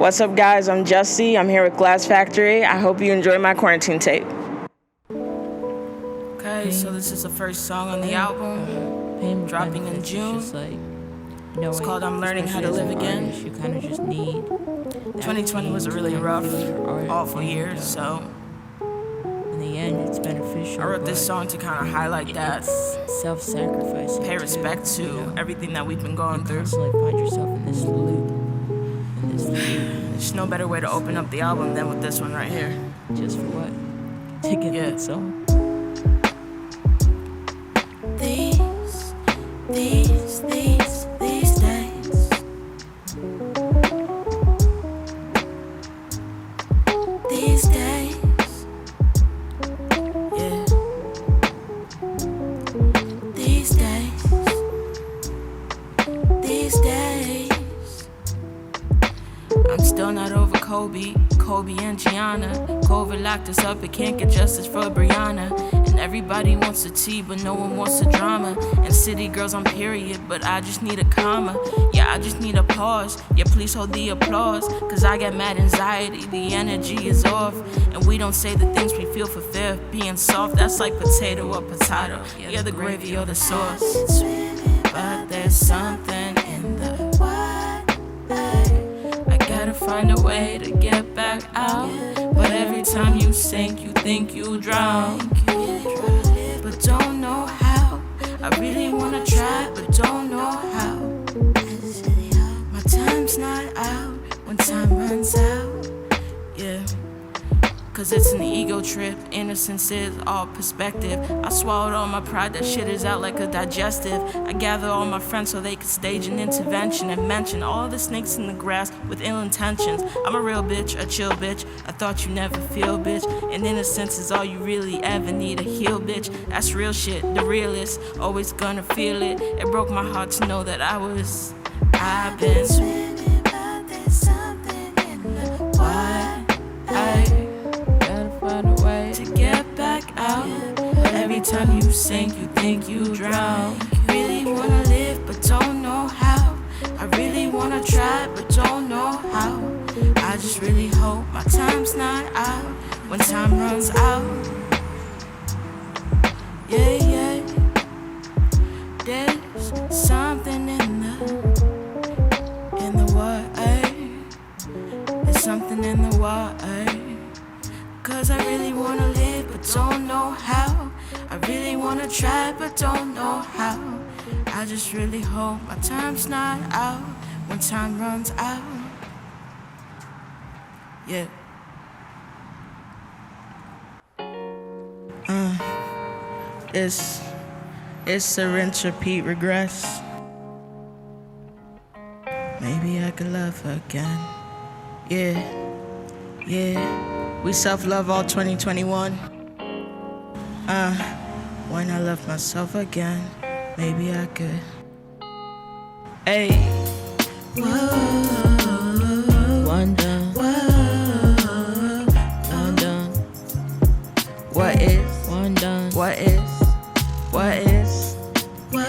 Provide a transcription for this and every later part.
What's up, guys? I'm Justy. I'm here with Glasse Factory. I hope you enjoy my quarantine tape. Okay, so this is the first song on the album, dropping in June. It's called I'm Learning How to Live Again. 2020 was a really rough, awful year, so in the end, it's beneficial. I wrote this song to kind of highlight that. Self-sacrifice. Pay respect to everything that we've been going through. Constantly find yourself in this loop. There's no better way to open up the album than with this one right here. Just for what? To get that song. These days. These days. Yeah. These days. These days. I'm still not over Kobe and Gianna. COVID locked us up, it can't get justice for Brianna. And everybody wants a tea, but no one wants the drama. And city girls on period, but I just need a comma. Yeah, I just need a pause. Yeah, please hold the applause. Cause I got mad anxiety, the energy is off. And we don't say the things we feel for fear of being soft. That's like potato or potato. Yeah, the gravy or the sauce. But there's something in the gotta find a way to get back out. But every time you sink, you think you drown. But don't know how. I really wanna try, but don't know how. My time's not out when time runs out. Yeah. Cause it's an ego trip, innocence is all perspective. I swallowed all my pride, that shit is out like a digestive. I gather all my friends so they could stage an intervention and mention all the snakes in the grass with ill intentions. I'm a real bitch, a chill bitch, I thought you never feel, bitch. And innocence is all you really ever need, a heal, bitch. That's real shit, the realest, always gonna feel it. It broke my heart to know that I've been swimming, but there's something in the water. To get back out. Every time you sink, you think you drown. Really wanna live, but don't know how. I really wanna try, but don't know how. I just really hope my time's not out when time runs out. Yeah, yeah. There's something in the water. There's something in the water. Cause I really wanna live, but don't know how. I really wanna try, but don't know how. I just really hope my time's not out when time runs out. Yeah. It's a rinse, repeat, regress. Maybe I could love her again. Yeah. We self-love all 2021. When I love myself again, maybe I could. Hey. Whoa. One done. Whoa. One done. What is? One done. What is? What is? Whoa.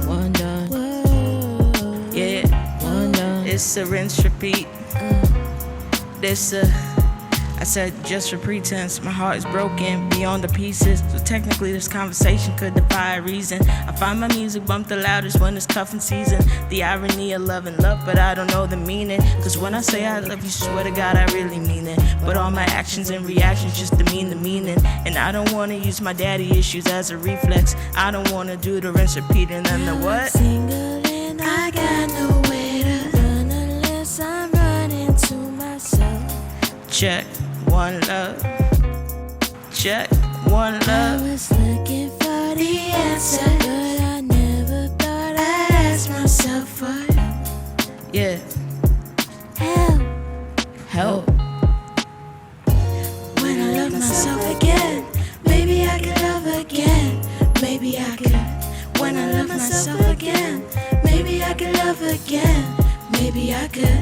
One done. Whoa. Yeah. One done. It's a rinse, repeat. I said just for pretense, my heart is broken beyond the pieces. So technically this conversation could defy reason. I find my music bumped the loudest when it's cuffing season. The irony of love and love, but I don't know the meaning. Cause when I say I love you, swear to God, I really mean it. But all my actions and reactions just demean the meaning. And I don't wanna use my daddy issues as a reflex. I don't wanna do the rinse, repeat, and then the what? Single and I got nowhere to run unless I'm running to myself. Check, one love. Check, one love. I was looking for the answer, but I never thought I'd ask myself for Yeah. help. When I love myself again, maybe I could love again. Maybe I could. When I love myself again, maybe I could love again. Maybe I could.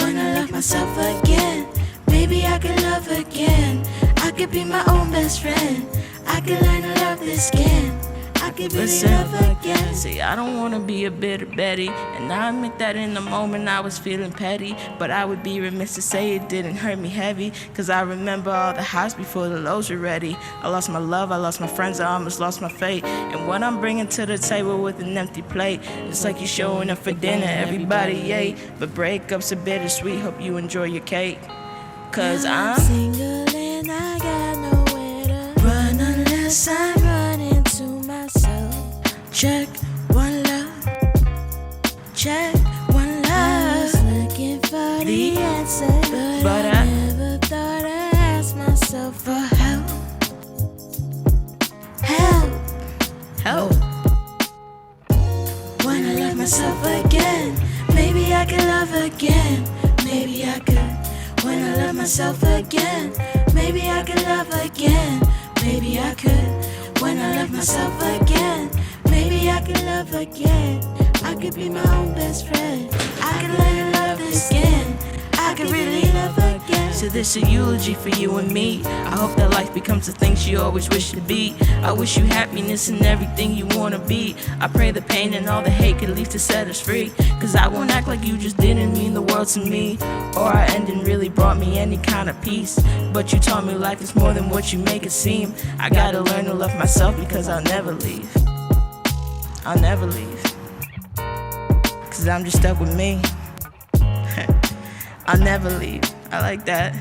When I love myself again, maybe I could love again. I could be my own best friend. I could learn to love this skin. I could really Listen, love again. see, I don't wanna be a bitter Betty, and I admit that in the moment I was feeling petty, but I would be remiss to say it didn't hurt me heavy, cause I remember all the highs before the lows were ready. I lost my love, I lost my friends, I almost lost my faith, and what I'm bringing to the table with an empty plate, it's like you showing up for dinner, everybody ate, but breakups are bittersweet, hope you enjoy your cake, cause I'm single and I got nowhere to run unless I'm running to myself. Check one love, check one love. I was looking for the answer, but I never thought I'd ask myself for help. Help. When I love myself again, maybe I can love again. Maybe I could. When I love myself again, maybe I can love again. Maybe I could. When I love myself again, maybe I can love again. I could be my own best friend. I can learn to love this again. I could really love again. So this a eulogy for you and me. I hope that life becomes the things you always wish to be. I wish you happiness and everything you wanna be. I pray the pain and all the hate could leave to set us free. Cause I won't act like you just didn't mean the world to me, or our ending really brought me any kind of peace. But you taught me life is more than what you make it seem. I gotta learn to love myself because I'll never leave. I'll never leave. Cause I'm just stuck with me. I'll never leave. I like that.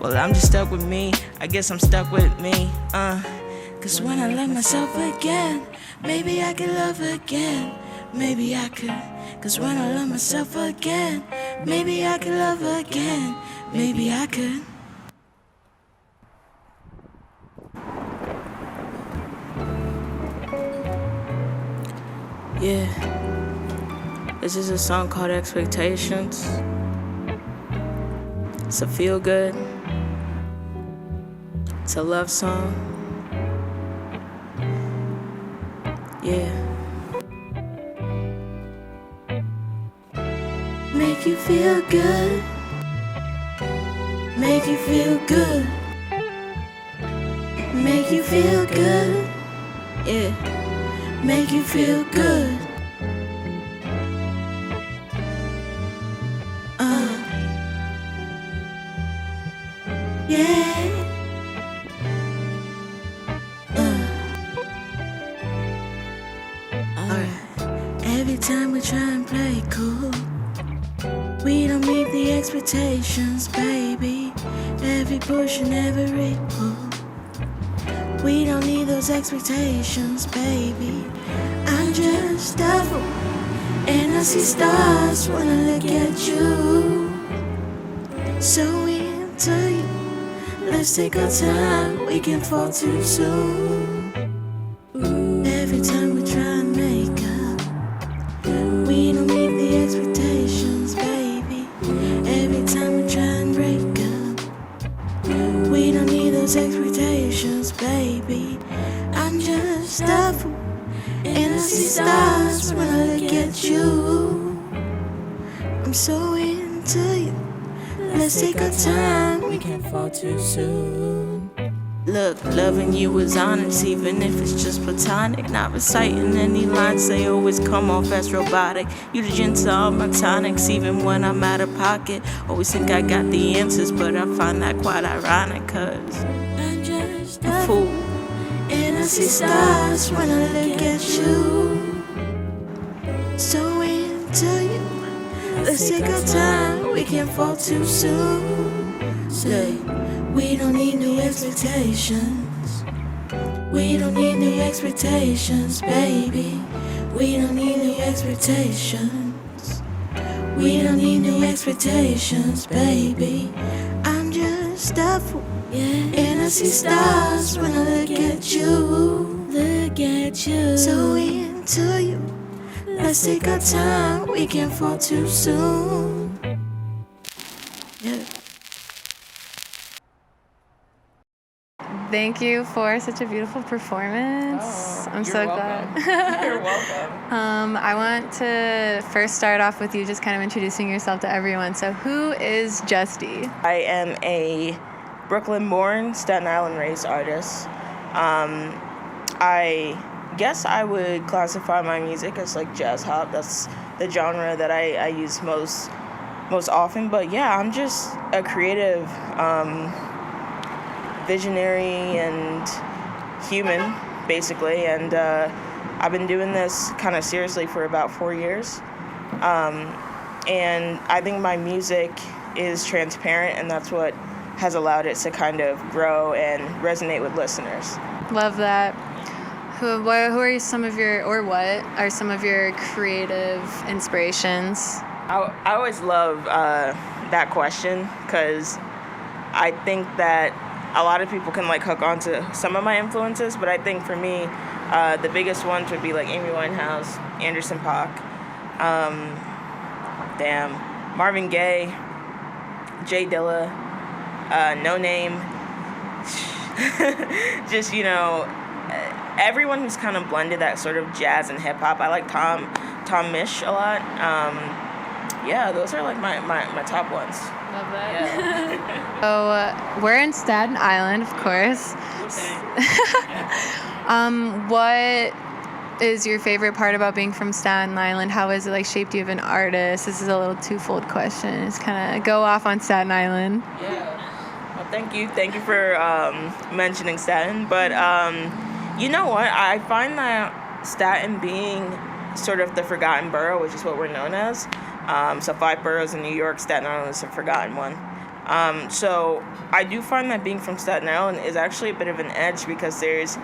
Well, I'm just stuck with me. I guess I'm stuck with me. Cause when I love myself again, maybe I can love again. Maybe I could. Cause when I love myself again, maybe I can love again. Maybe I could. Yeah. This is a song called Expectations. It's a feel good. It's a love song. Yeah. Make you feel good. Make you feel good. Make you feel good. Yeah. Make you feel good. Yeah. Alright. Every time we try and play cool, we don't meet the expectations, baby. Every push and every pull, we don't need those expectations, baby. I'm just a fool, and I see stars when I look at you. So into you, let's take our time, we can fall too soon. Every time we try and make up, we don't meet the expectations, baby. Every time we try and break up, we don't need those expectations, baby. I'm just a fool, and I see stars when I look at you. I'm so into you, let's take our time, we can't fall too soon. Look, loving you is honest, even if it's just platonic. Not reciting any lines, they always come off as robotic. You the gin to all my tonics, even when I'm out of pocket. Always think I got the answers, but I find that quite ironic, cause I'm just a fool, and I see stars when I look at you. So into you, let's take our time, we can't fall too soon. Say, we don't need new expectations. We don't need new expectations, baby. We don't need new expectations. We don't need new expectations, baby. I'm just a fool, yeah, and I see stars when I look at you. Look at you. So into you, let's take our time, we can't fall too soon. Yeah. Thank you for such a beautiful performance. I'm so glad. You're welcome. I want to first start off with you just kind of introducing yourself to everyone. So who is Justy? I am a Brooklyn-born, Staten Island-raised artist. I guess I would classify my music as like jazz hop. That's the genre that I use most often. But yeah, I'm just a creative, visionary and human, basically. And I've been doing this kind of seriously for about 4 years. And I think my music is transparent, and that's what has allowed it to kind of grow and resonate with listeners. Love that. Who are some of your, or what are some of your creative inspirations? I always love that question, because I think that a lot of people can like hook onto some of my influences, but I think for me, the biggest ones would be like Amy Winehouse, Anderson .Paak, Marvin Gaye, Jay Dilla, No Name, just, everyone who's kind of blended that sort of jazz and hip hop. I like Tom Misch a lot. Yeah, those are like my top ones. Love that. Yeah. So we're in Staten Island, of course. What is your favorite part about being from Staten Island? How has it like shaped you as an artist? This is a little twofold question. Just kind of go off on Staten Island. Yeah. Well, thank you for mentioning Staten. But you know what? I find that Staten being sort of the forgotten borough, which is what we're known as. So 5 boroughs in New York, Staten Island is a forgotten one. So I do find that being from Staten Island is actually a bit of an edge, because there's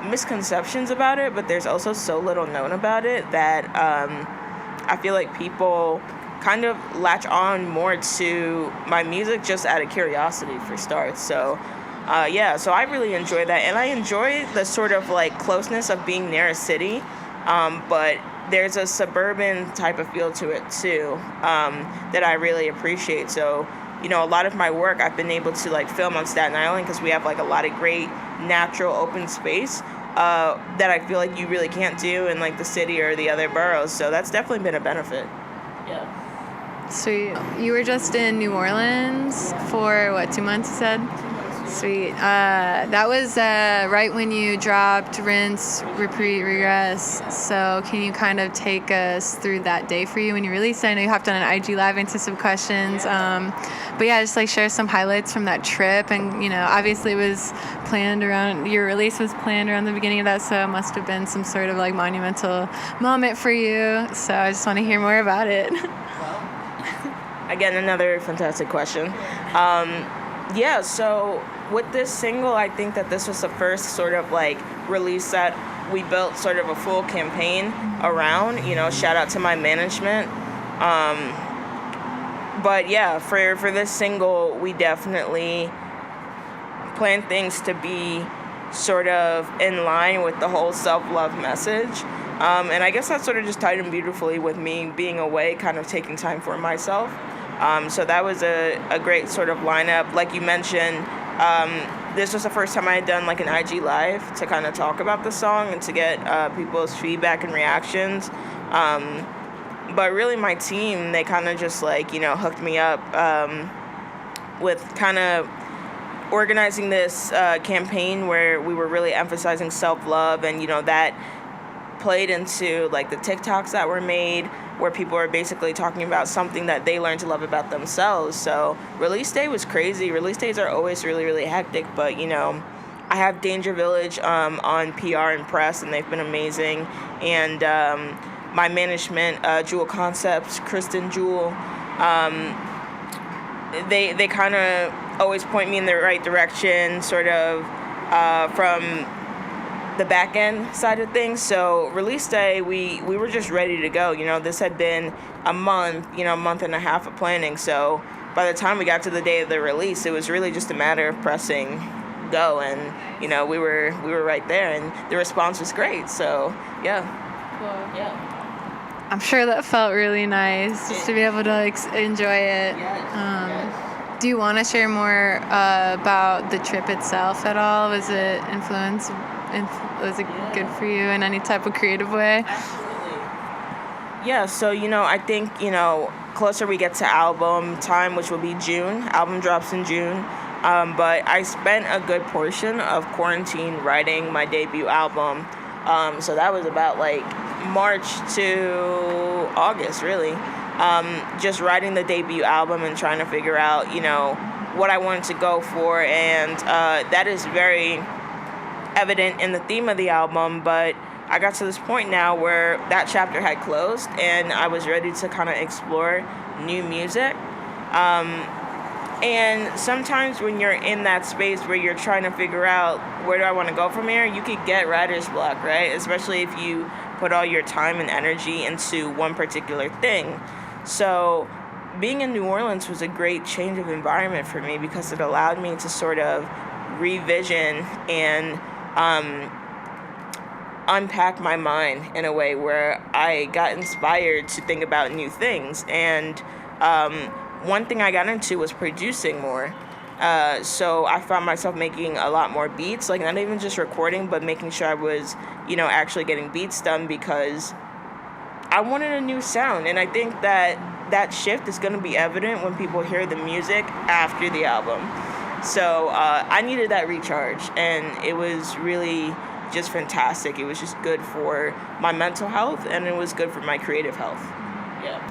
misconceptions about it, but there's also so little known about it that I feel like people kind of latch on more to my music just out of curiosity for starts. So so I really enjoy that, and I enjoy the sort of like closeness of being near a city, but there's a suburban type of feel to it too, that I really appreciate. So, a lot of my work I've been able to like film on Staten Island, because we have like a lot of great natural open space that I feel like you really can't do in like the city or the other boroughs. So that's definitely been a benefit. Yeah. Sweet. You were just in New Orleans for 2 months, you said? Sweet. That was right when you dropped Rinse, Repeat, Regress. So can you kind of take us through that day for you when you released it? I know you hopped on an IG Live into some questions. But yeah, just like share some highlights from that trip. And, obviously it was planned around, your release was planned around the beginning of that, so it must have been some sort of like monumental moment for you. So I just want to hear more about it. Again, another fantastic question. So with this single, I think that this was the first sort of like release that we built sort of a full campaign around, shout out to my management. But yeah, for this single, we definitely planned things to be sort of in line with the whole self-love message. And I guess that sort of just tied in beautifully with me being away, kind of taking time for myself. So that was a great sort of lineup. Like you mentioned, this was the first time I had done like an IG Live to kind of talk about the song and to get people's feedback and reactions. But really my team, they kind of just like, hooked me up with kind of organizing this campaign where we were really emphasizing self-love, and, that played into like the TikToks that were made, where people are basically talking about something that they learned to love about themselves. So release day was crazy. Release days are always really, really hectic, but I have Danger Village on PR and press, and they've been amazing. And my management, Jewel Concepts, Kristen Jewel, they kind of always point me in the right direction, sort of from the back end side of things. So release day, we were just ready to go. This had been a month and a half of planning. So by the time we got to the day of the release, it was really just a matter of pressing go, and we were right there, and the response was great. So yeah. Cool. Yeah. I'm sure that felt really nice just to be able to like enjoy it. Do you want to share more about the trip itself at all? Was it was it good for you in any type of creative way? Absolutely. Yeah, so, I think, closer we get to album time, which will be June. Album drops in June. But I spent a good portion of quarantine writing my debut album. So that was about like March to August, really. Just writing the debut album and trying to figure out, what I wanted to go for. And that is very evident in the theme of the album. But I got to this point now where that chapter had closed and I was ready to kind of explore new music. And sometimes when you're in that space where you're trying to figure out where do I want to go from here, you could get writer's block, right? Especially if you put all your time and energy into one particular thing. So being in New Orleans was a great change of environment for me because it allowed me to sort of revision and unpack my mind in a way where I got inspired to think about new things. And one thing I got into was producing more. So I found myself making a lot more beats, like not even just recording, but making sure I was, actually getting beats done because I wanted a new sound. And I think that shift is going to be evident when people hear the music after the album. So I needed that recharge, and it was really just fantastic. It was just good for my mental health, and it was good for my creative health. Yeah.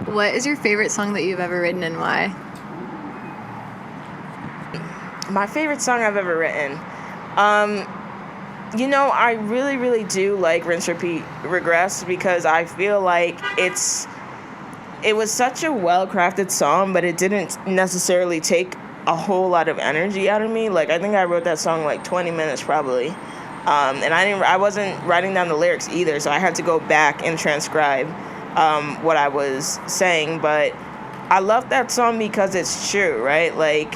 What is your favorite song that you've ever written and why? My favorite song I've ever written. I really, really do like Rinse, Repeat, Regress because I feel like it was such a well-crafted song, but it didn't necessarily take a whole lot of energy out of me. Like, I think I wrote that song like 20 minutes probably. And I wasn't writing down the lyrics either, so I had to go back and transcribe what I was saying. But I love that song because it's true, right? Like,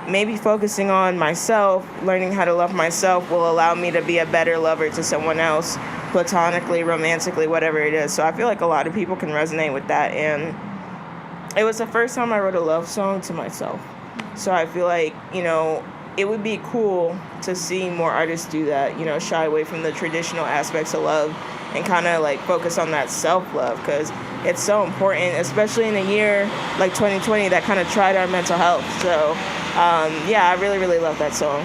maybe focusing on myself, learning how to love myself will allow me to be a better lover to someone else, platonically, romantically, whatever it is. So I feel like a lot of people can resonate with that. And it was the first time I wrote a love song to myself. So I feel like, it would be cool to see more artists do that, shy away from the traditional aspects of love and kind of like focus on that self-love because it's so important, especially in a year like 2020 that kind of tried our mental health. So, I really, really love that song.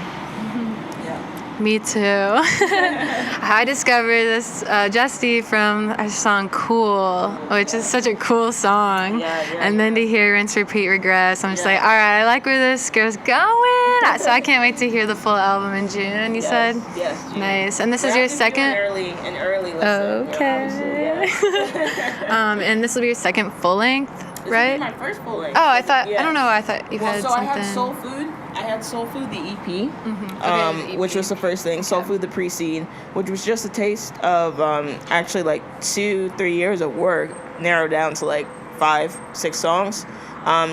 Me too. I discovered this Justy from a song Cool, which is such a cool song. And then to hear Rinse, Repeat, Regress, I'm just like, all right, I like where this goes going. So I can't wait to hear the full album in June, you said? Yes. June. Nice. And this is your second? An early listen. Okay. And this will be your second full length, right? This is my first full length. Oh, I don't know. I thought you had something. I had Soul Food, the EP, Okay, which was the first thing. Soul Food, the pre-seed, which was just a taste of actually like 2-3 years of work, narrowed down to like 5-6 songs.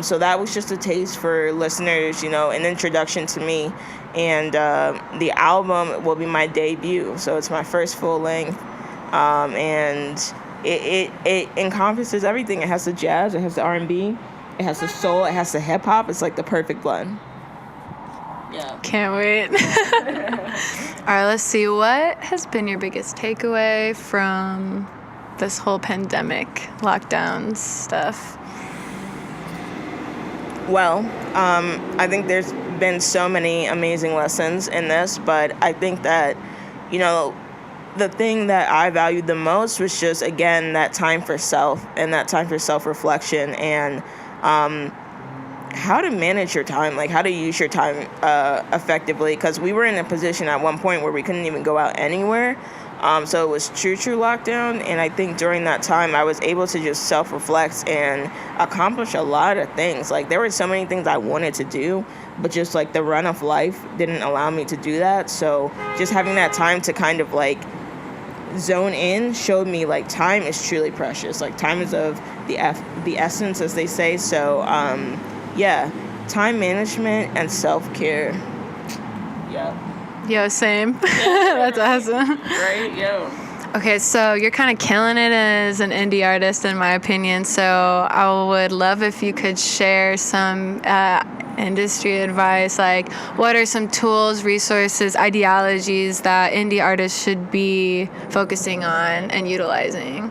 So that was just a taste for listeners, an introduction to me. And the album will be my debut, so it's my first full length. And it encompasses everything. It has the jazz, it has the R&B, it has the soul, it has the hip hop. It's like the perfect blend. Yeah. Can't wait. All right, let's see. What has been your biggest takeaway from this whole pandemic, lockdowns stuff? Well, I think there's been so many amazing lessons in this, but I think that, the thing that I valued the most was just, again, that time for self and that time for self-reflection and how to manage your time, like how to use your time effectively, because we were in a position at one point where we couldn't even go out anywhere. So it was true lockdown, and I think during that time I was able to just self-reflect and accomplish a lot of things. Like, there were so many things I wanted to do, but just like the run of life didn't allow me to do that. So just having that time to kind of like zone in showed me like time is truly precious. Like, time is of the essence, as they say. So time management and self-care. Yeah. Yo, same. That's awesome. Right? Yo. Okay, so you're kind of killing it as an indie artist, in my opinion. So I would love if you could share some industry advice. Like, what are some tools, resources, ideologies that indie artists should be focusing on and utilizing?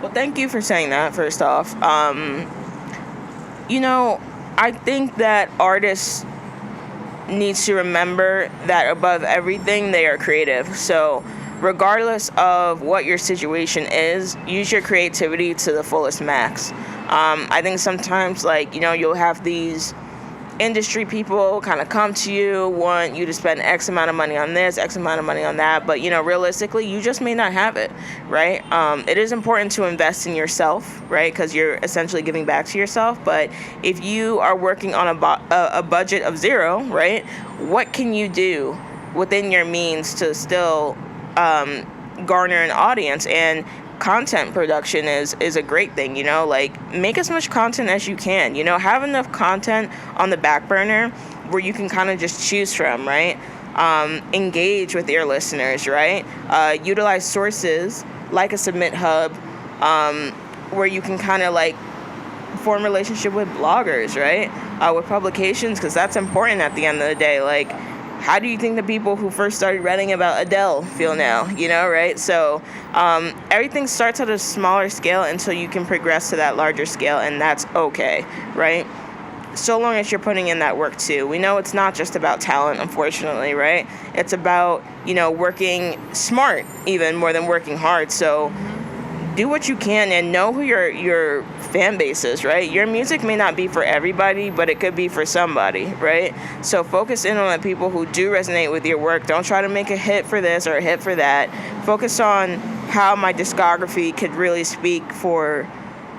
Well, thank you for saying that, first off. I think that artists needs to remember that above everything, they are creative. So regardless of what your situation is, use your creativity to the fullest max. I think sometimes, like, you'll have these industry people kind of come to you, want you to spend X amount of money on this, X amount of money on that, but realistically, you just may not have it, right? It is important to invest in yourself, right? Because you're essentially giving back to yourself. But if you are working on a budget of zero, right, what can you do within your means to still garner an audience? And content production is a great thing, like, make as much content as you can, have enough content on the back burner where you can kind of just choose from, right? Engage with your listeners, right? Utilize sources like a Submit Hub, where you can kind of like form relationship with bloggers, right? With publications, because that's important at the end of the day. Like, how do you think the people who first started writing about Adele feel now, right? So everything starts at a smaller scale until you can progress to that larger scale, and that's okay, right? So long as you're putting in that work too. We know it's not just about talent, unfortunately, right? It's about, working smart even more than working hard. So do what you can and know who your fan base is, right? Your music may not be for everybody, but it could be for somebody, right? So focus in on the people who do resonate with your work. Don't try to make a hit for this or a hit for that. Focus on how my discography could really speak for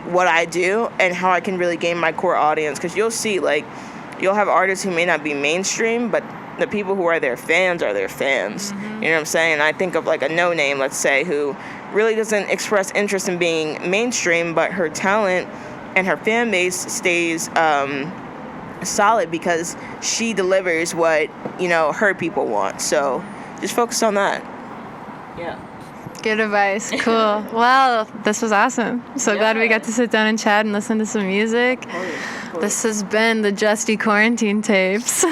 what I do and how I can really gain my core audience. Because you'll see, like, you'll have artists who may not be mainstream, but the people who are their fans are their fans. You know what I'm saying? I think of like a No Name, let's say, who really doesn't express interest in being mainstream, but her talent and her fan base stays solid because she delivers what her people want. So just focus on that. Yeah. Good advice. Cool. Well, this was awesome. So glad we got to sit down and chat and listen to some music. This has been the Justy Quarantine Tapes.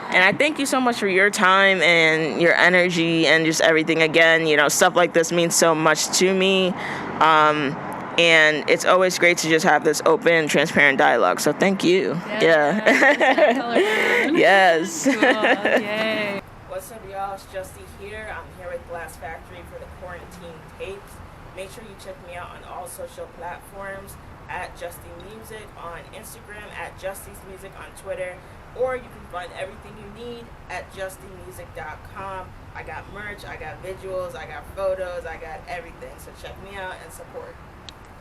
And I thank you so much for your time and your energy and just everything. Again, stuff like this means so much to me. And it's always great to just have this open, transparent dialogue. So thank you. Yeah. Yes. Cool. Yay. What's up, y'all? It's Justy here. I'm here with Glasse Factory for the Quarantine Tapes. Make sure you check me out on all social platforms at Justy Music on Instagram, at Justy's Music on Twitter, or you can find everything you need at justymusic.com. I got merch, I got visuals, I got photos, I got everything. So check me out and support.